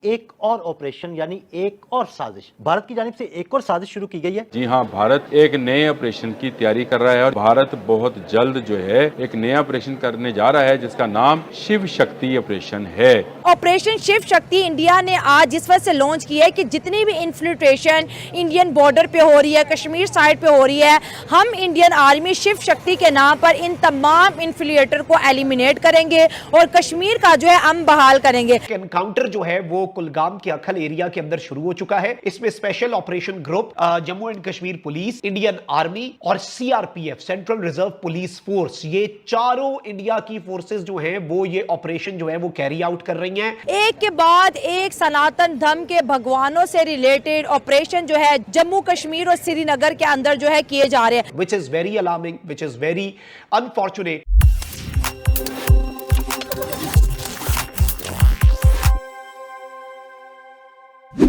एक और ऑपरेशन यानी एक और साजिश, भारत की जानिब से एक और साजिश शुरू की गई है। जी हाँ, भारत एक नए ऑपरेशन की तैयारी कर रहा है और भारत बहुत जल्द जो है एक नया ऑपरेशन करने जा रहा है जिसका नाम शिव शक्ति ऑपरेशन है। ऑपरेशन शिव शक्ति इंडिया ने आज इस वक्त से लॉन्च की है कि जितनी भी इन्फ्लिट्रेशन इंडियन बॉर्डर पे हो रही है, कश्मीर साइड पे हो रही है, हम इंडियन आर्मी शिव शक्ति के नाम पर इन तमाम इन्फ्लिएटर को एलिमिनेट करेंगे और कश्मीर का जो है अमन बहाल करेंगे। एनकाउंटर जो है वो कुलगाम के अखल एरिया के अंदर शुरू हो चुका है। इसमें special operation group, Jammu and Kashmir police, Indian army और CRPF central reserve police force, ये चारों इंडिया की फोर्सेस जो हैं वो ये ऑपरेशन जो है वो कैरी आउट कर रही हैं। एक के बाद एक सनातन धर्म के भगवानों से रिलेटेड ऑपरेशन जो है जम्मू कश्मीर और श्रीनगर के अंदर जो है किए जा रहे हैं, which is very alarming, which is very unfortunate.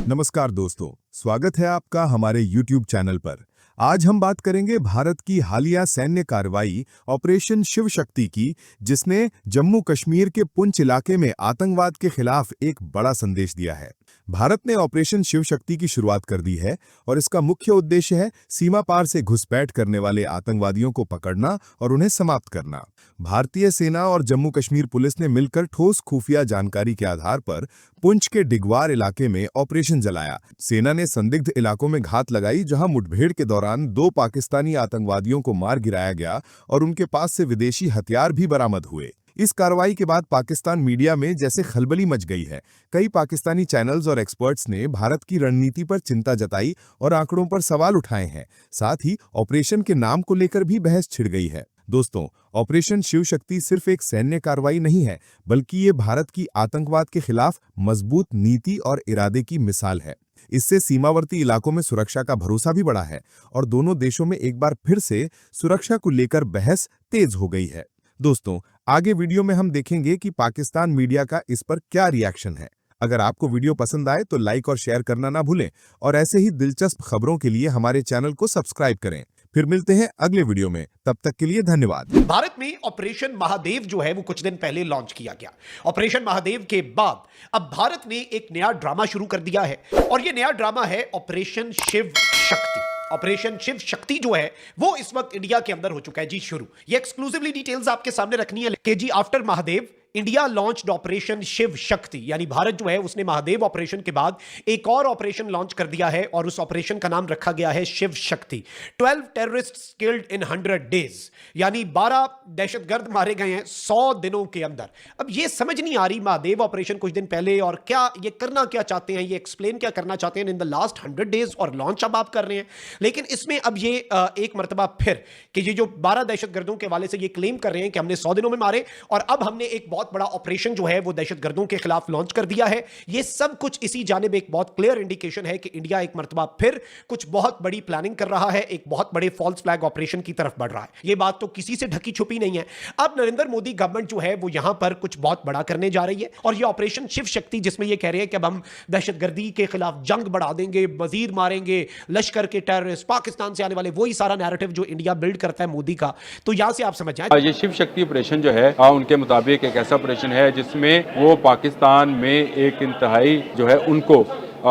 नमस्कार दोस्तों, स्वागत है आपका हमारे YouTube चैनल पर। आज हम बात करेंगे भारत की हालिया सैन्य कार्रवाई ऑपरेशन शिव शक्ति की, जिसने जम्मू कश्मीर के पुंछ इलाके में आतंकवाद के खिलाफ एक बड़ा संदेश दिया है। भारत ने ऑपरेशन शिव शक्ति की शुरुआत कर दी है और इसका मुख्य उद्देश्य है सीमा पार से घुसपैठ करने वाले आतंकवादियों को पकड़ना और उन्हें समाप्त करना। भारतीय सेना और जम्मू कश्मीर पुलिस ने मिलकर ठोस खुफिया जानकारी के आधार पर पुंछ के डिगवार इलाके में ऑपरेशन चलाया। सेना ने संदिग्ध इलाकों में घात लगाई, जहां मुठभेड़ के दौरान 2 पाकिस्तानी आतंकवादियों को मार गिराया गया और उनके पास से विदेशी हथियार भी बरामद हुए। इस कार्रवाई के बाद पाकिस्तान मीडिया में जैसे खलबली मच गई है। कई पाकिस्तानी चैनल्स और एक्सपर्ट्स ने भारत की रणनीति पर चिंता जताई और आंकड़ों पर सवाल उठाए हैं। साथ ही ऑपरेशन के नाम को लेकर भी बहस छिड़ गई है। दोस्तों, ऑपरेशन शिव शक्ति सिर्फ एक सैन्य कार्रवाई नहीं है, बल्कि ये भारत की आतंकवाद के खिलाफ मजबूत नीति और इरादे की मिसाल है। इससे सीमावर्ती इलाकों में सुरक्षा का भरोसा भी बढ़ा है और दोनों देशों में एक बार फिर से सुरक्षा को लेकर बहस तेज हो गई है। दोस्तों, आगे वीडियो में हम देखेंगे कि पाकिस्तान मीडिया का इस पर क्या रिएक्शन है। अगर आपको वीडियो पसंद आए तो लाइक और शेयर करना ना भूलें और ऐसे ही दिलचस्प खबरों के लिए हमारे चैनल को सब्सक्राइब करें। फिर मिलते हैं अगले वीडियो में, तब तक के लिए धन्यवाद। भारत में ऑपरेशन महादेव जो है वो कुछ दिन पहले लॉन्च किया गया। ऑपरेशन महादेव के बाद अब भारत ने एक नया ड्रामा शुरू कर दिया है और ये नया ड्रामा है ऑपरेशन शिव शक्ति। ऑपरेशन शिव शक्ति जो है वो इस वक्त इंडिया के अंदर हो चुका है जी शुरू। ये एक्सक्लूसिवली डिटेल्स आपके सामने रखनी है कि जी after Mahadev India launched operation Shiv Shakti, यानी भारत जो है उसने महादेव ऑपरेशन के बाद एक और ऑपरेशन लॉन्च कर दिया है और उस ऑपरेशन का नाम रखा गया है Shiv Shakti. 12 terrorists killed in 100 days, यानी 12 दहशतगर्द मारे गए हैं 100 दिनों के अंदर। अब ये समझ नहीं आ रही महादेव ऑपरेशन कुछ दिन पहले और क्या ये करना क्या चाहते हैं, ये एक्सप्लेन क्या करना चाहते हैं इन द लास्ट 100 डेज और लॉन्च अब आप कर रहे हैं। लेकिन इसमें अब ये एक मरतबा फिर कि ये जो 12 दहशतगर्दों के हवाले से ये क्लेम कर रहे हैं कि हमने 100 दिनों में मारे और अब हमने एक बहुत बड़ा ऑपरेशन जो है वो दहशतगर्दों के खिलाफ लॉन्च कर दिया है। ये सब कुछ इसी जानिब एक बहुत क्लियर इंडिकेशन है कि इंडिया एक मर्तबा फिर कुछ बहुत बड़ी प्लानिंग कर रहा है, एक बहुत बड़े फॉल्स फ्लैग ऑपरेशन की तरफ बढ़ रहा है। ये बात तो किसी से ढकी छुपी नहीं है। अब नरेंद्र मोदी गवर्नमेंट जो है वो यहां पर कुछ बहुत बड़ा करने जा रही है और ये ऑपरेशन शिव शक्ति, जिसमें ये कह रहे हैं कि अब हम दहशतगर्दी के खिलाफ जंग बढ़ा देंगे, मजीद मारेंगे लश्कर के टेररिस्ट, पाकिस्तान से आने वाले, वही सारा नैरेटिव जो इंडिया बिल्ड करता है मोदी का। तो यहां से आप समझ जाएं, ये शिव शक्ति ऑपरेशन जो है उनके मुताबिक एक ऐसा ऑपरेशन है जिसमें वो पाकिस्तान में एक इंतहाई जो है उनको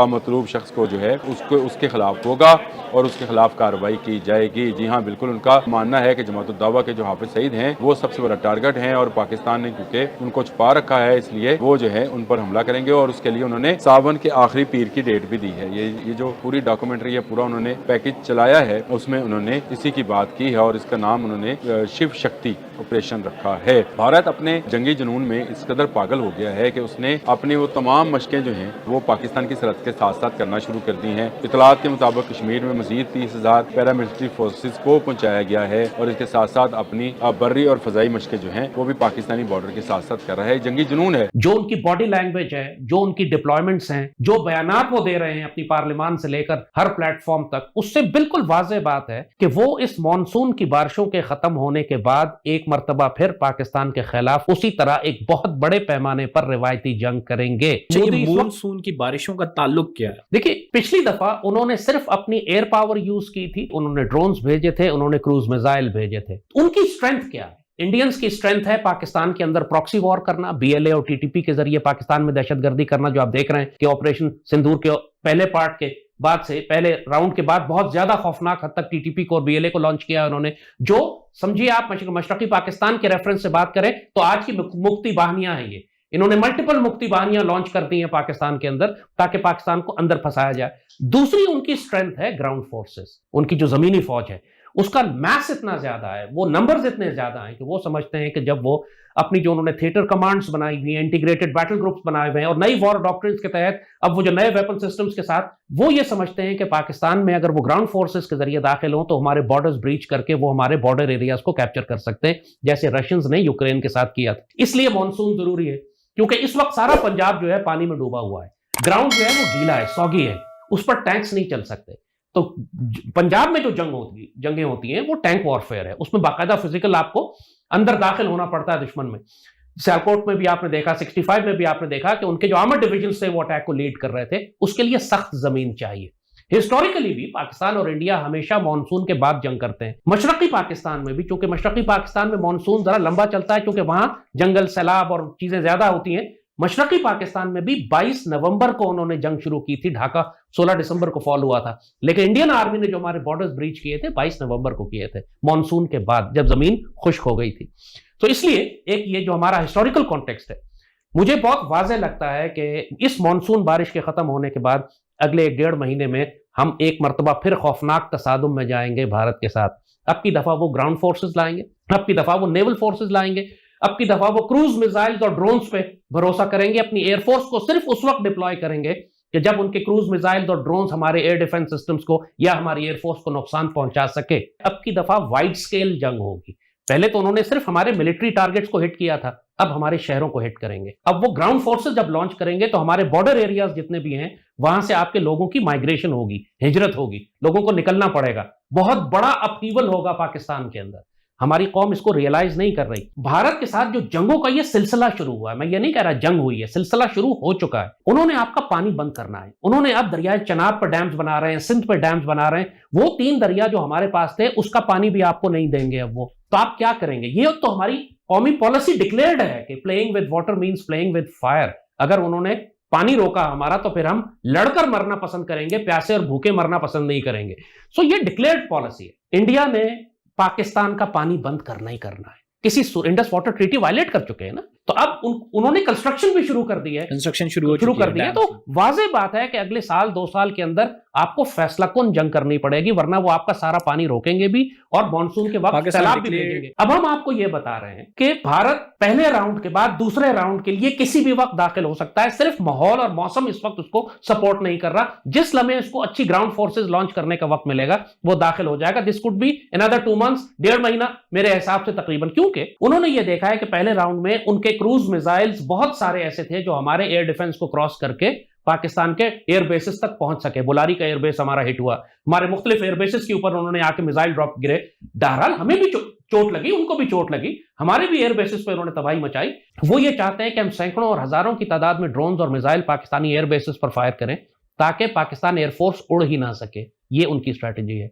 मतलूब शख्स को जो है उसके खिलाफ होगा और उसके खिलाफ कार्रवाई की जाएगी। जी हाँ, बिल्कुल उनका मानना है कि जमात उद-दावा के जो हाफिज सईद हैं वो सबसे बड़ा टारगेट हैं और पाकिस्तान ने क्योंकि उनको छुपा रखा है इसलिए वो जो है उन पर हमला करेंगे और उसके लिए उन्होंने सावन के आखिरी पीर की डेट भी दी है। ये जो पूरी डॉक्यूमेंट्री है, पूरा उन्होंने पैकेज चलाया है, उसमें उन्होंने इसी की बात की है और इसका नाम उन्होंने शिव शक्ति ऑपरेशन रखा है। भारत अपने जंगी जुनून में इस कदर पागल हो गया है कि उसने अपनी वो तमाम मशकें जो हैं वो पाकिस्तान की सरहद के साथ साथ करना शुरू कर दी हैं। इतलात के मुताबिक कश्मीर में मजीद 30,000 पैरामिलिट्री फोर्सेस को पहुंचाया गया है और इसके साथ साथ अपनी बर्री और फजाई मशकें जो हैं वो भी पाकिस्तानी बॉर्डर के साथ साथ कर रहा है। जंगी जुनून है। जो उनकी बॉडी लैंग्वेज है, जो उनकी डिप्लॉयमेंट्स हैं, जो बयानात वो दे रहे हैं अपनी पार्लियामान से लेकर हर प्लेटफॉर्म तक, उससे बिल्कुल वाज़ेह बात है कि वो इस मॉनसून की बारिशों के खत्म होने के बाद एक मर्तबा फिर पाकिस्तान के खिलाफ उसी तरह एक बहुत बड़े पैमाने पर रिवायती जंग करेंगे। मॉनसून की बारिशों का ताल्लुक क्या है? देखिए, पिछली दफा उन्होंने सिर्फ अपनी एयर पावर यूज की थी, उन्होंने ड्रोन्स भेजे थे, उन्होंने क्रूज मिसाइल भेजे थे। उनकी स्ट्रेंथ क्या है? इंडियंस की स्ट्रेंथ है पाकिस्तान के अंदर प्रॉक्सी वॉर करना, बीएलए और टीटीपी के जरिए पाकिस्तान में दहशतगर्दी करना, जो आप देख रहे हैं कि ऑपरेशन सिंदूर के पहले पार्ट के बाद से, पहले राउंड के बाद बहुत ज्यादा खौफनाक हद तक टीटीपी को और बीएलए को लॉन्च किया उन्होंने। जो समझिए आप मशरकी पाकिस्तान के रेफरेंस से बात करें तो आज की मुक्ति वाहिनियां हैं ये। इन्होंने मल्टीपल मुक्ति वाहिनियां लॉन्च कर दी हैं पाकिस्तान के अंदर ताकि पाकिस्तान को अंदर फंसाया जाए। दूसरी उनकी स्ट्रेंथ है ग्राउंड फोर्सेस, उनकी जो जमीनी फौज है उसका मैस इतना ज्यादा है, वो नंबर्स इतने ज्यादा हैं कि वो समझते हैं कि जब वो अपनी जो उन्होंने थिएटर कमांड्स बनाई हुई हैं, इंटीग्रेटेड बैटल ग्रुप्स बनाए हुए हैं और नई वॉर डॉक्ट्रिन्स के तहत अब वो जो नए वेपन सिस्टम्स के साथ, वो ये समझते हैं कि पाकिस्तान में अगर वो ग्राउंड फोर्सेस के जरिए दाखिल हो तो हमारे बॉर्डर्स ब्रीच करके वो हमारे बॉर्डर एरियाज को कैप्चर कर सकते हैं, जैसे रशियंस ने यूक्रेन के साथ किया था। इसलिए मॉनसून जरूरी है, क्योंकि इस वक्त सारा पंजाब जो है पानी में डूबा हुआ है, ग्राउंड जो है वो गीला है, सॉगी है, उस पर टैंक्स नहीं चल सकते। तो पंजाब में जो जंगें होती हैं वो टैंक वॉरफेयर है, उसमें बाकायदा फिजिकल आपको अंदर दाखिल होना पड़ता है दुश्मन में। सियालकोट में भी आपने देखा, 65 में भी आपने देखा कि उनके जो आर्मर्ड डिविजन थे वो अटैक को लीड कर रहे थे, उसके लिए सख्त जमीन चाहिए। हिस्टोरिकली भी पाकिस्तान और इंडिया हमेशा मॉनसून के बाद जंग करते हैं। मशरकी पाकिस्तान में भी, क्योंकि मशरकी पाकिस्तान में मॉनसून जरा लंबा चलता है क्योंकि वहां जंगल, सैलाब और चीजें ज्यादा होती हैं, मशरकी पाकिस्तान में भी 22 नवंबर को उन्होंने जंग शुरू की थी, ढाका 16 दिसंबर को फॉल हुआ था, लेकिन इंडियन आर्मी ने जो हमारे बॉर्डर्स ब्रीच किए थे 22 नवंबर को किए थे, मॉनसून के बाद जब जमीन खुश्क हो गई थी। तो इसलिए एक ये जो हमारा हिस्टोरिकल कॉन्टेक्स्ट है, मुझे बहुत वाज़ेह लगता है कि इस मॉनसून बारिश के खत्म होने के बाद अगले 1.5 महीने में हम एक मरतबा फिर खौफनाक तसादुम में जाएंगे भारत के साथ। अब की दफा वो ग्राउंड फोर्सेस लाएंगे, अब की दफा वो नेवल फोर्सेस लाएंगे, अब की दफा वो क्रूज मिसाइल्स और ड्रोन्स पे भरोसा करेंगे, अपनी एयरफोर्स को सिर्फ उस वक्त डिप्लॉय करेंगे कि जब उनके क्रूज मिसाइल्स और ड्रोन्स हमारे एयर डिफेंस सिस्टम्स को या हमारी एयरफोर्स को नुकसान पहुंचा सके। अब की दफा वाइड स्केल जंग होगी। पहले तो उन्होंने सिर्फ हमारे मिलिट्री टारगेट्स को हिट किया था, अब हमारे शहरों को हिट करेंगे। अब वो ग्राउंड फोर्सेस जब लॉन्च करेंगे तो हमारे बॉर्डर एरियाज जितने भी हैं वहां से आपके लोगों की माइग्रेशन होगी, हिजरत होगी, लोगों को निकलना पड़ेगा, बहुत बड़ा अपहीवल होगा पाकिस्तान के अंदर। हमारी कौम इसको रियलाइज नहीं कर रही। भारत के साथ जो जंगों का ये सिलसिला शुरू हुआ है, मैं ये नहीं कह रहा जंग हुई है, सिलसिला शुरू हो चुका है। उन्होंने आपका पानी बंद करना है, उन्होंने अब दरियाए चनाब पर डैम्स बना रहे हैं, सिंध पर डैम्स बना रहे हैं, वो 3 दरिया जो हमारे पास थे उसका पानी भी आपको नहीं देंगे अब वो। तो आप क्या करेंगे? ये तो हमारी कौमी पॉलिसी डिक्लेयर्ड है कि playing with water means playing with fire. अगर उन्होंने पानी रोका हमारा तो फिर हम लड़कर मरना पसंद करेंगे, प्यासे और भूखे मरना पसंद नहीं करेंगे। सो ये डिक्लेयर्ड पॉलिसी है। इंडिया ने पाकिस्तान का पानी बंद करना ही करना है। किसी इंडस वाटर ट्रीटी वायलेट कर चुके हैं ना, तो अब उन्होंने कंस्ट्रक्शन भी शुरू कर दी है, कंस्ट्रक्शन शुरू कर दी है। तो वाज़ेह बात है कि अगले साल 2 साल के अंदर आपको फैसला कौन जंग करनी पड़ेगी, वरना वो आपका सारा पानी रोकेंगे भी और मानसून के वक्त सैलाब भी भेजेंगे। अब हम आपको ये बता रहे हैं कि भारत पहले राउंड के बाद दूसरे राउंड के लिए किसी भी वक्त दाखिल हो सकता है, सिर्फ माहौल और मौसम इस वक्त उसको सपोर्ट नहीं कर रहा। जिस लम्हे उसको अच्छी ग्राउंड फोर्सेज लॉन्च करने का वक्त मिलेगा वो दाखिल हो जाएगा। This could be another 2 months, 1.5 महीना मेरे हिसाब से तकरीबन, क्योंकि उन्होंने ये देखा है कि पहले राउंड में उनके क्रूज मिसाइल्स बहुत सारे ऐसे थे जो हमारे एयर डिफेंस को क्रॉस करके पाकिस्तान के एयर बेसिस तक पहुंच सके। बुलारी का एयरबेस हमारा हिट हुआ, हमारे मुख्तलिफ एयर बेसिस के ऊपर उन्होंने आके मिसाइल ड्रॉप गिरे। बहरहाल हमें भी चोट लगी, उनको भी चोट लगी, हमारे भी एयर बेसिस पे उन्होंने तबाही मचाई। वो ये चाहते हैं कि हम सैकड़ों और हजारों की तादाद में ड्रोन्स और मिसाइल पाकिस्तानी एयर बेसिस पर फायर करें ताकि पाकिस्तान एयरफोर्स उड़ ही ना सके। ये उनकी स्ट्रैटेजी है।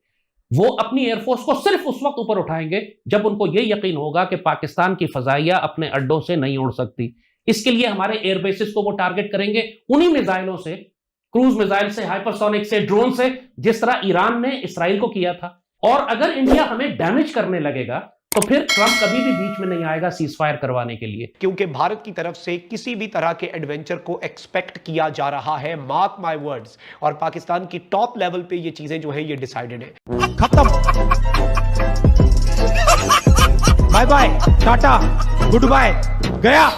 वो अपनी एयरफोर्स को सिर्फ उस वक्त ऊपर उठाएंगे जब उनको ये यकीन होगा कि पाकिस्तान की फजाइया अपने अड्डों से नहीं उड़ सकती। इसके लिए हमारे एयर बेसिस को वो टारगेट करेंगे उन्हीं मिसाइलों से, क्रूज मिसाइल से, हाइपरसोनिक से, ड्रोन से, जिस तरह ईरान ने इसराइल को किया था। और अगर इंडिया हमें डैमेज करने लगेगा तो फिर ट्रंप कभी भी बीच में नहीं आएगा सीज फायर करवाने के लिए, क्योंकि भारत की तरफ से किसी भी तरह के एडवेंचर को एक्सपेक्ट किया जा रहा है, मार्क माय वर्ड्स। और पाकिस्तान की टॉप लेवल पे ये चीजें जो है ये डिसाइडेड है। खत्म, बाय बाय, टाटा, गुड बाय, गया।